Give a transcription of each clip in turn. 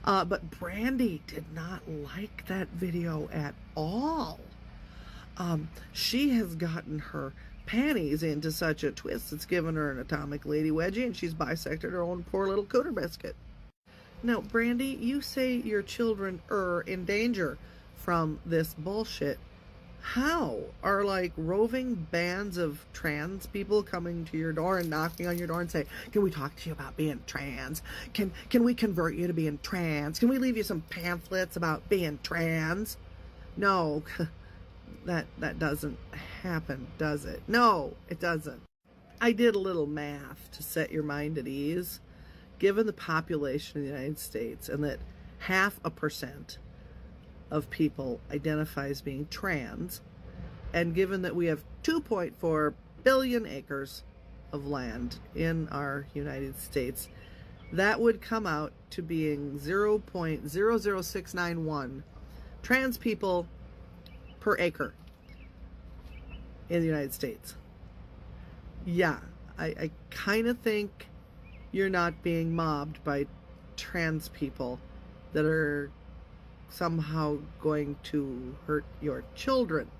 But Brandy did not like that video at all. She has gotten her panties into such a twist it's given her an atomic lady wedgie, and she's bisected her own poor little cooter biscuit. Now, Brandy, you say your children are in danger from this bullshit. How are like roving bands of trans people coming to your door and knocking on your door and say, can we talk to you about being trans? Can we convert you to being trans? Can we leave you some pamphlets about being trans? No, that doesn't happen, does it? No, it doesn't. I did a little math to set your mind at ease. Given the population of the United States and that 0.5% of people identify as being trans, and given that we have 2.4 billion acres of land in our United States, that would come out to being 0.00691 trans people per acre in the United States. Yeah, I kind of think you're not being mobbed by trans people that are somehow going to hurt your children.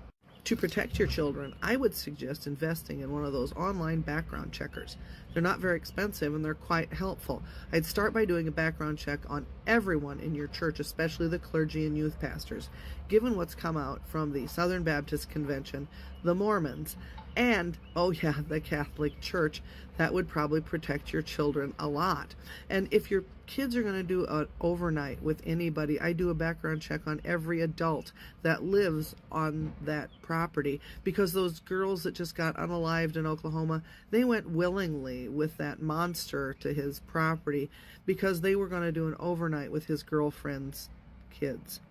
To protect your children, I would suggest investing in one of those online background checkers. They're not very expensive and they're quite helpful. I'd start by doing a background check on everyone in your church, especially the clergy and youth pastors. Given what's come out from the Southern Baptist Convention, the Mormons, and, oh yeah, the Catholic Church, that would probably protect your children a lot. And if your kids are going to do an overnight with anybody, I do a background check on every adult that lives on that property, because those girls that just got unalived in Oklahoma, they went willingly with that monster to his property because they were going to do an overnight with his girlfriend's kids.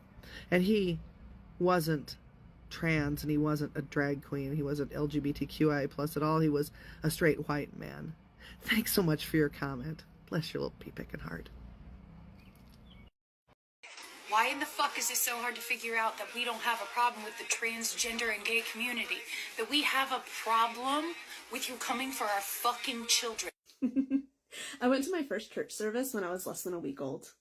And he wasn't trans, and he wasn't a drag queen, he wasn't LGBTQI plus at all, he was a straight white man. Thanks so much for your comment. Bless your little pea-picking heart. Why in the fuck is it so hard to figure out that we don't have a problem with the transgender and gay community? That we have a problem with you coming for our fucking children? I went to my first church service when I was less than a week old.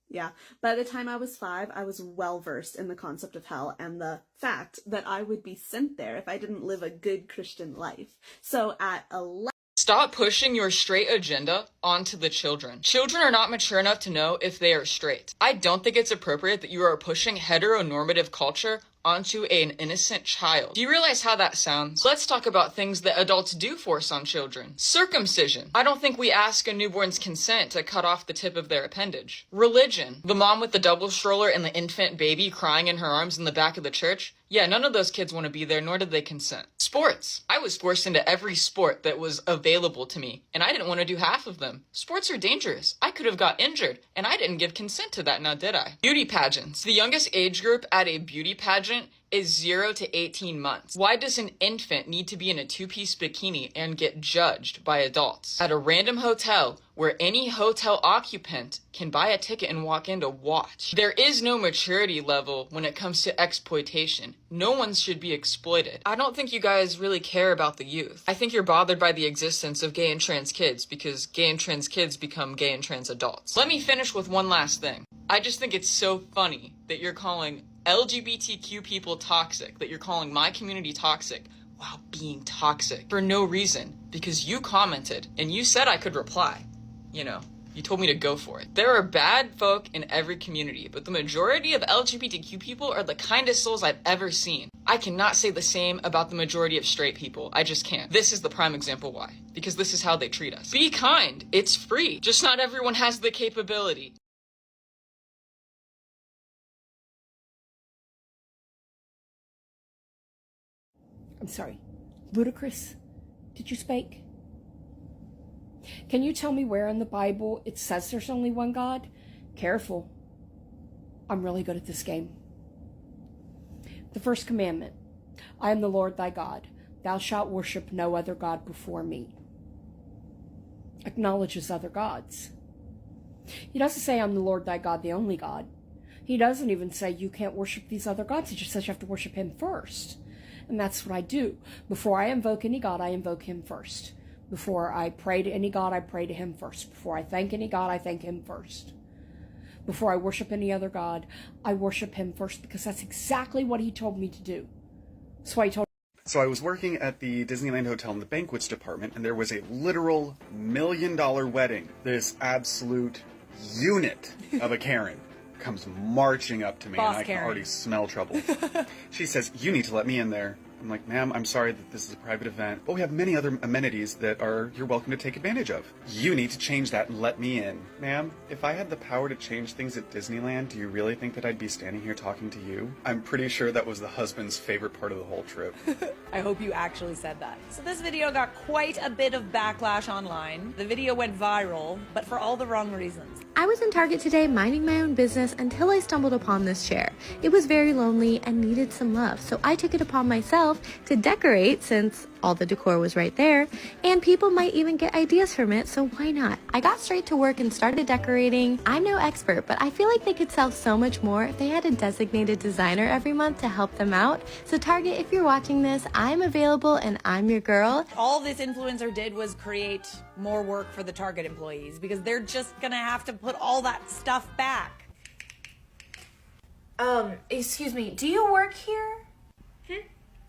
Yeah, by the time I was 5, I was well-versed in the concept of hell and the fact that I would be sent there if I didn't live a good Christian life. So at 11... Stop pushing your straight agenda onto the children. Children are not mature enough to know if they are straight. I don't think it's appropriate that you are pushing heteronormative culture onto an innocent child. Do you realize how that sounds? Let's talk about things that adults do force on children. Circumcision. I don't think we ask a newborn's consent to cut off the tip of their appendage. Religion. The mom with the double stroller and the infant baby crying in her arms in the back of the church. Yeah, none of those kids want to be there, nor did they consent. Sports. I was forced into every sport that was available to me, and I didn't want to do half of them. Sports are dangerous. I could have got injured, and I didn't give consent to that, now did I? Beauty pageants. The youngest age group at a beauty pageant is 0 to 18 months. Why does an infant need to be in a 2-piece bikini and get judged by adults at a random hotel where any hotel occupant can buy a ticket and walk in to watch? There is no maturity level when it comes to exploitation. No one should be exploited. I don't think you guys really care about the youth. I think you're bothered by the existence of gay and trans kids because gay and trans kids become gay and trans adults. Let me finish with one last thing. I just think it's so funny that you're calling LGBTQ people toxic, that you're calling my community toxic while being toxic for no reason, because you commented and you said I could reply. You know, you told me to go for it. There are bad folk in every community, but the majority of LGBTQ people are the kindest souls I've ever seen. I cannot say the same about the majority of straight people. I just can't. This is the prime example why. Because this is how they treat us. Be kind. It's free. Just not everyone has the capability. I'm sorry, Ludicrous, did you speak? Can you tell me where in the Bible it says there's only one God? Careful. I'm really good at this game. The first commandment, I am the Lord thy God. Thou shalt worship no other God before me. Acknowledges other gods. He doesn't say I'm the Lord thy God, the only God. He doesn't even say you can't worship these other gods. He just says you have to worship him first. And that's what I do. Before I invoke any God, I invoke him first. Before I pray to any God, I pray to him first. Before I thank any God, I thank him first. Before I worship any other God, I worship him first because that's exactly what he told me to do. So I was working at the Disneyland Hotel in the banquets department, and there was a literal $1 million wedding. This absolute unit of a Karen comes marching up to me, Boss and I can Karen. already smell trouble. She says, "You need to let me in there." I'm like, "Ma'am, I'm sorry that this is a private event, but we have many other amenities that you're welcome to take advantage of. You need to change that and let me in." Ma'am, if I had the power to change things at Disneyland, do you really think that I'd be standing here talking to you? I'm pretty sure that was the husband's favorite part of the whole trip. I hope you actually said that. So this video got quite a bit of backlash online. The video went viral, but for all the wrong reasons. I was in Target today minding my own business until I stumbled upon this chair. It was very lonely and needed some love, so I took it upon myself to decorate since all the decor was right there, and people might even get ideas from it, so why not? I got straight to work and started decorating. I'm no expert, but I feel like they could sell so much more if they had a designated designer every month to help them out. So Target, if you're watching this, I'm available and I'm your girl. All this influencer did was create more work for the Target employees because they're just gonna have to put all that stuff back. Excuse me, do you work here?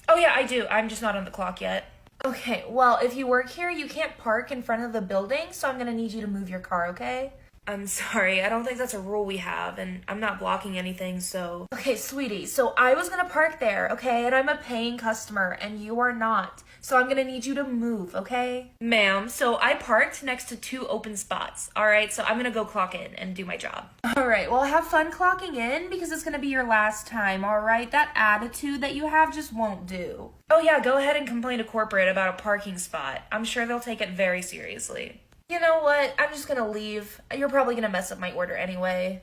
Oh yeah, I do. I'm just not on the clock yet. Okay, well, if you work here, you can't park in front of the building, so I'm gonna need you to move your car, okay? I'm sorry, I don't think that's a rule we have, and I'm not blocking anything, so... Okay, sweetie, so I was gonna park there, okay? And I'm a paying customer, and you are not. So I'm gonna need you to move, okay? Ma'am, so I parked next to 2 open spots, alright? So I'm gonna go clock in and do my job. Alright, well, have fun clocking in, because it's gonna be your last time, alright? That attitude that you have just won't do. Oh yeah, go ahead and complain to corporate about a parking spot. I'm sure they'll take it very seriously. You know what? I'm just gonna leave. You're probably gonna mess up my order anyway.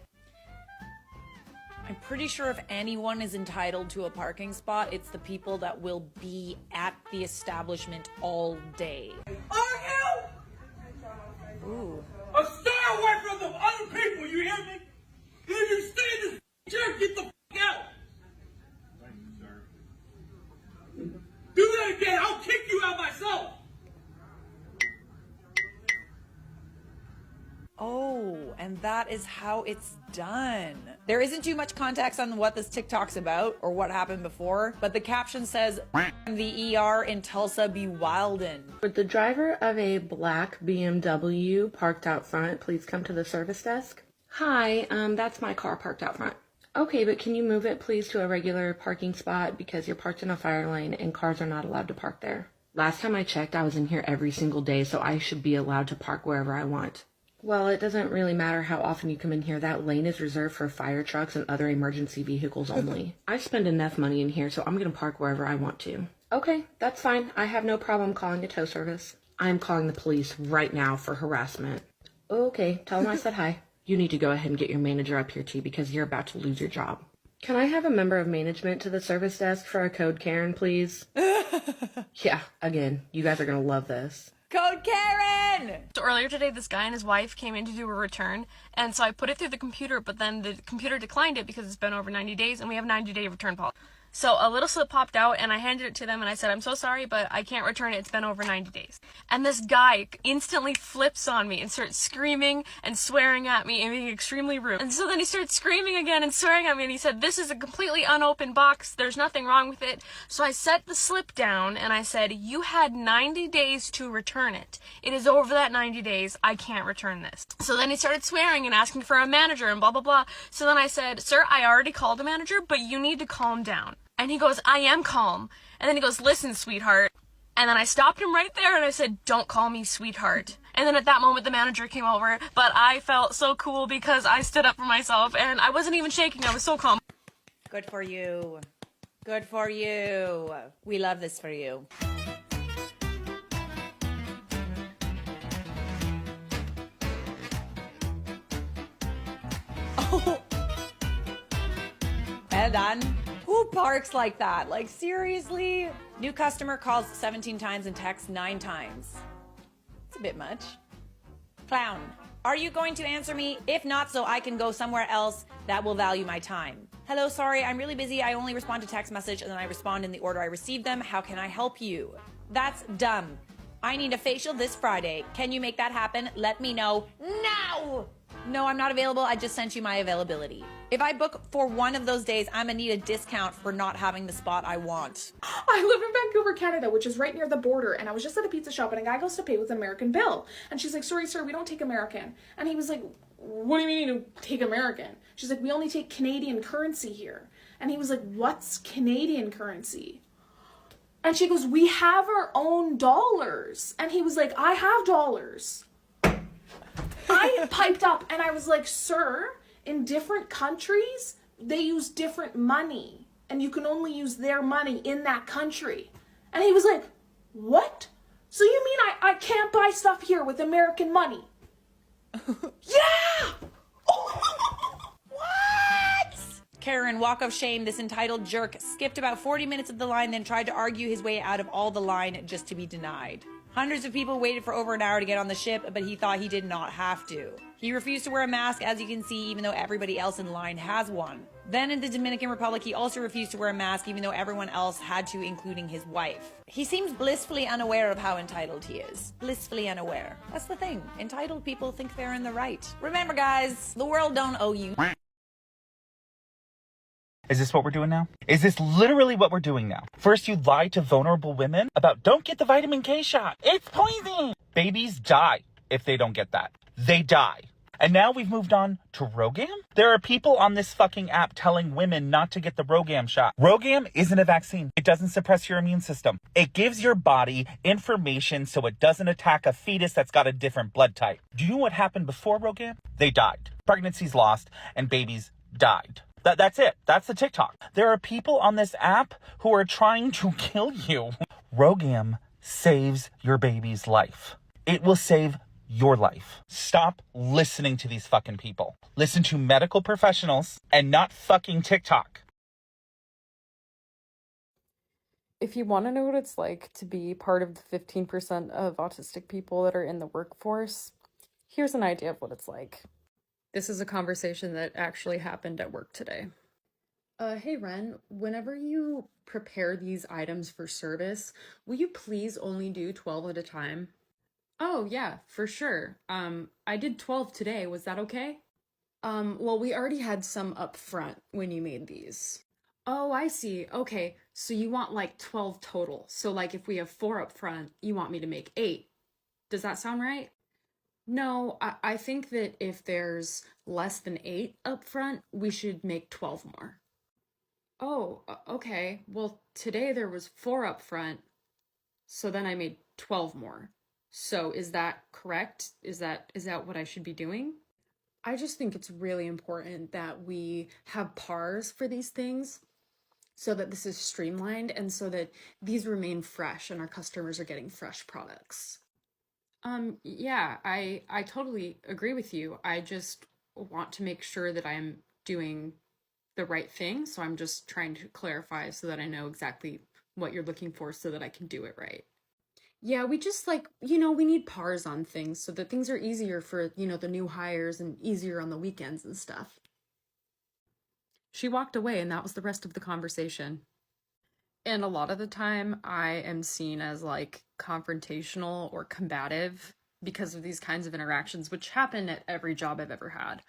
I'm pretty sure if anyone is entitled to a parking spot, it's the people that will be at the establishment all day. Are you? Ooh. Stay away from the other people, you hear me? If you stay in this chair, get the out. Thank you, sir. Do that again, I'll kick you out myself. Oh, and that is how it's done. There isn't too much context on what this TikTok's about or what happened before, but the caption says, the ER in Tulsa be wildin'. Would the driver of a black BMW parked out front please come to the service desk? Hi, that's my car parked out front. Okay, but can you move it please to a regular parking spot because you're parked in a fire lane and cars are not allowed to park there. Last time I checked, I was in here every single day, so I should be allowed to park wherever I want. Well, it doesn't really matter how often you come in here. That lane is reserved for fire trucks and other emergency vehicles only. I spend enough money in here, so I'm going to park wherever I want to. Okay, that's fine. I have no problem calling a tow service. I'm calling the police right now for harassment. Okay, tell them I said hi. You need to go ahead and get your manager up here too because you're about to lose your job. Can I have a member of management to the service desk for a code Karen, please? Yeah, again, you guys are going to love this. Code Karen! So earlier today, this guy and his wife came in to do a return, and so I put it through the computer, but then the computer declined it because it's been over 90 days, and we have 90-day return policy. So a little slip popped out, and I handed it to them, and I said, I'm so sorry, but I can't return it. It's been over 90 days. And this guy instantly flips on me and starts screaming and swearing at me and being extremely rude. And so then he started screaming again and swearing at me, and he said, this is a completely unopened box. There's nothing wrong with it. So I set the slip down, and I said, you had 90 days to return it. It is over that 90 days. I can't return this. So then he started swearing and asking for a manager and blah, blah, blah. So then I said, sir, I already called a manager, but you need to calm down. And he goes, I am calm. And then he goes, listen, sweetheart. And then I stopped him right there and I said, don't call me sweetheart. And then at that moment, the manager came over. But I felt so cool because I stood up for myself and I wasn't even shaking. I was so calm. Good for you. Good for you. We love this for you. Oh. Well done. Who parks like that? Like, seriously? New customer calls 17 times and texts 9 times. It's a bit much. Clown, are you going to answer me? If not, so I can go somewhere else that will value my time. Hello, sorry, I'm really busy. I only respond to text message and then I respond in the order I received them. How can I help you? That's dumb. I need a facial this Friday. Can you make that happen? Let me know now. No, I'm not available. I just sent you my availability. If I book for one of those days, I'm gonna need a discount for not having the spot I want. I live in Vancouver, Canada, which is right near the border, and I was just at a pizza shop and a guy goes to pay with an American bill. And she's like, sorry, sir, we don't take American. And he was like, what do you mean you don't take American? She's like, we only take Canadian currency here. And he was like, what's Canadian currency? And she goes, we have our own dollars. And he was like, I have dollars. I piped up and I was like, sir, in different countries, they use different money. And you can only use their money in that country. And he was like, what? So you mean I can't buy stuff here with American money? Yeah! What? Karen, walk of shame. This entitled jerk skipped about 40 minutes of the line, then tried to argue his way out of all the line just to be denied. Hundreds of people waited for over an hour to get on the ship, but he thought he did not have to. He refused to wear a mask, as you can see, even though everybody else in line has one. Then in the Dominican Republic, he also refused to wear a mask, even though everyone else had to, including his wife. He seems blissfully unaware of how entitled he is. Blissfully unaware. That's the thing. Entitled people think they're in the right. Remember, guys, the world don't owe you. Is this what we're doing now? Is this literally what we're doing now? First, you lie to vulnerable women about don't get the vitamin K shot. It's poison. Babies die if they don't get that. They die. And now we've moved on to Rogam? There are people on this fucking app telling women not to get the Rogam shot. Rogam isn't a vaccine. It doesn't suppress your immune system. It gives your body information so it doesn't attack a fetus that's got a different blood type. Do you know what happened before Rogam? They died. Pregnancies lost and babies died. That's it. That's the TikTok. There are people on this app who are trying to kill you. Rogam saves your baby's life. It will save your life. Stop listening to these fucking people. Listen to medical professionals and not fucking TikTok. If you want to know what it's like to be part of the 15% of autistic people that are in the workforce, here's an idea of what it's like. This is a conversation that actually happened at work today. Hey Ren, whenever you prepare these items for service, will you please only do 12 at a time? Oh yeah, for sure. I did 12 today, was that okay? Well, we already had some up front when you made these. Oh, I see. Okay, so you want like 12 total. So like if we have 4 up front, you want me to make 8. Does that sound right? No, I think that if there's less than 8 up front, we should make 12 more. Oh, okay. Well, today there was 4 up front, so then I made 12 more. So is that correct? Is that what I should be doing? I just think it's really important that we have pars for these things so that this is streamlined and so that these remain fresh and our customers are getting fresh products. Yeah, I totally agree with you. I just want to make sure that I'm doing the right thing, so I'm just trying to clarify so that I know exactly what you're looking for so that I can do it right. Yeah, we just we need pars on things so that things are easier for, the new hires and easier on the weekends and stuff. She walked away and that was the rest of the conversation. And a lot of the time I am seen as confrontational or combative because of these kinds of interactions, which happen at every job I've ever had.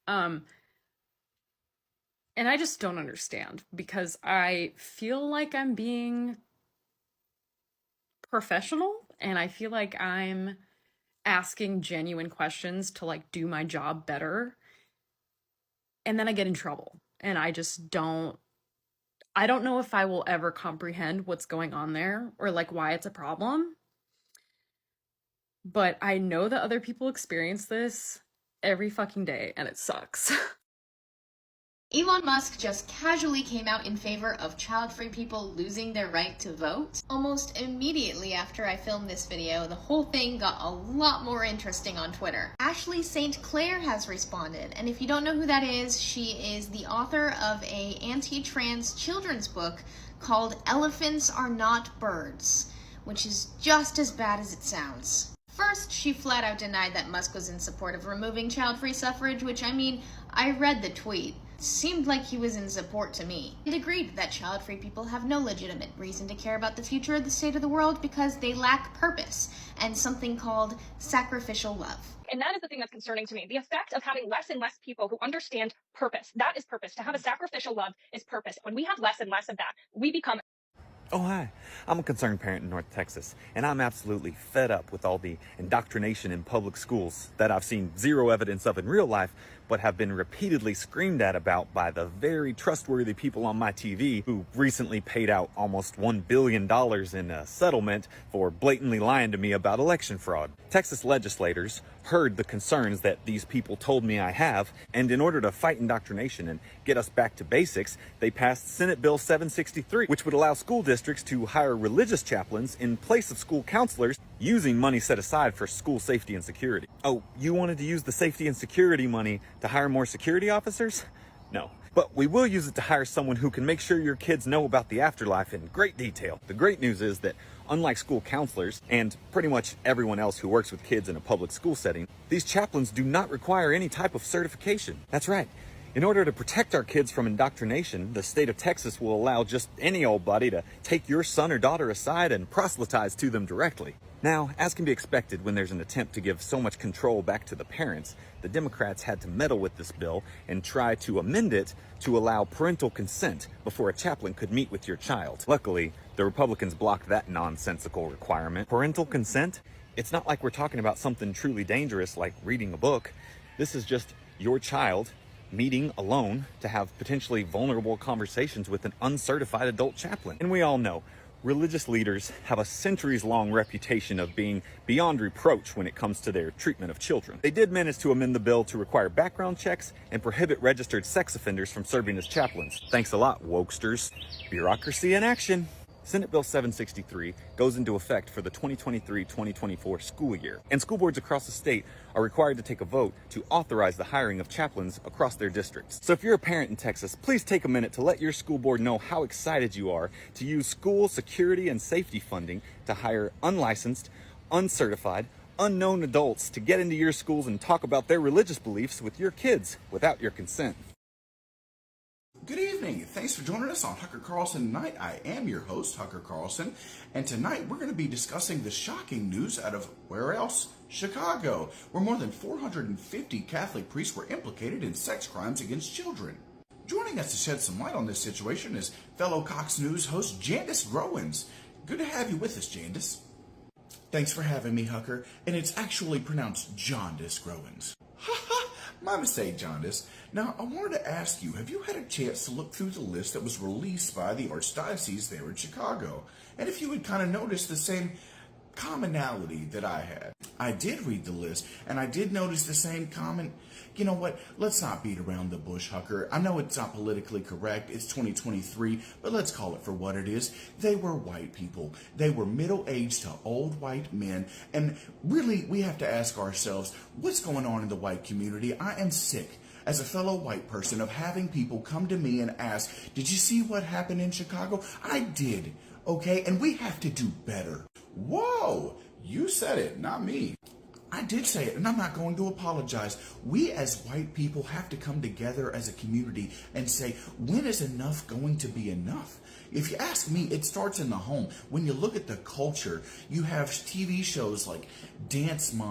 And I just don't understand because I feel like I'm being professional and I feel like I'm asking genuine questions to do my job better. And then I get in trouble and I don't know if I will ever comprehend what's going on there or why it's a problem. But I know that other people experience this every fucking day and it sucks. Elon Musk just casually came out in favor of child-free people losing their right to vote. Almost immediately after I filmed this video, the whole thing got a lot more interesting on Twitter. Ashley St. Clair has responded, and if you don't know who that is, she is the author of a anti-trans children's book called Elephants Are Not Birds, which is just as bad as it sounds. First, she flat out denied that Musk was in support of removing child-free suffrage, which I read the tweet. seemed like he was in support to me, and agreed that child-free people have no legitimate reason to care about the future of the state of the world because they lack purpose and something called sacrificial love. And that is the thing that's concerning to me. The effect of having less and less people who understand purpose. That is purpose. To have a sacrificial love is purpose. When we have less and less of that, we become... Oh, hi. I'm a concerned parent in North Texas, and I'm absolutely fed up with all the indoctrination in public schools that I've seen zero evidence of in real life, but have been repeatedly screamed at about by the very trustworthy people on my TV who recently paid out almost $1 billion in a settlement for blatantly lying to me about election fraud. Texas legislators heard the concerns that these people told me I have, and in order to fight indoctrination and get us back to basics, they passed Senate Bill 763, which would allow school districts to hire religious chaplains in place of school counselors using money set aside for school safety and security. Oh, you wanted to use the safety and security money to hire more security officers? No. But we will use it to hire someone who can make sure your kids know about the afterlife in great detail. The great news is that unlike school counselors and pretty much everyone else who works with kids in a public school setting, these chaplains do not require any type of certification. That's right. In order to protect our kids from indoctrination, the state of Texas will allow just any old buddy to take your son or daughter aside and proselytize to them directly. Now, as can be expected when there's an attempt to give so much control back to the parents, the Democrats had to meddle with this bill and try to amend it to allow parental consent before a chaplain could meet with your child. Luckily, the Republicans blocked that nonsensical requirement. Parental consent? It's not like we're talking about something truly dangerous like reading a book. This is just your child meeting alone to have potentially vulnerable conversations with an uncertified adult chaplain. And we all know, religious leaders have a centuries-long reputation of being beyond reproach when it comes to their treatment of children. They did manage to amend the bill to require background checks and prohibit registered sex offenders from serving as chaplains. Thanks a lot, wokesters. Bureaucracy in action. Senate Bill 763 goes into effect for the 2023-2024 school year, and school boards across the state are required to take a vote to authorize the hiring of chaplains across their districts. So if you're a parent in Texas, please take a minute to let your school board know how excited you are to use school security and safety funding to hire unlicensed, uncertified, unknown adults to get into your schools and talk about their religious beliefs with your kids without your consent. Good evening. Thanks for joining us on Tucker Carlson Tonight. I am your host, Tucker Carlson, and tonight we're going to be discussing the shocking news out of, where else? Chicago, where more than 450 Catholic priests were implicated in sex crimes against children. Joining us to shed some light on this situation is fellow Cox News host Jandis Growins. Good to have you with us, Jandis. Thanks for having me, Hucker, and it's actually pronounced Jaundice Growins. My mistake, Jaundice. Now, I wanted to ask you, have you had a chance to look through the list that was released by the Archdiocese there in Chicago? And if you had kind of noticed the same commonality that I had. I did read the list, and I did notice the same common... You know what? Let's not beat around the bush, Hucker. I know it's not politically correct. It's 2023, but let's call it for what it is. They were white people. They were middle-aged to old white men. And really, we have to ask ourselves, what's going on in the white community? I am sick, as a fellow white person, of having people come to me and ask, did you see what happened in Chicago? I did, okay? And we have to do better. Whoa! You said it, not me. I did say it, and I'm not going to apologize. We as white people have to come together as a community and say, when is enough going to be enough? If you ask me, it starts in the home. When you look at the culture, you have TV shows like Dance Mom.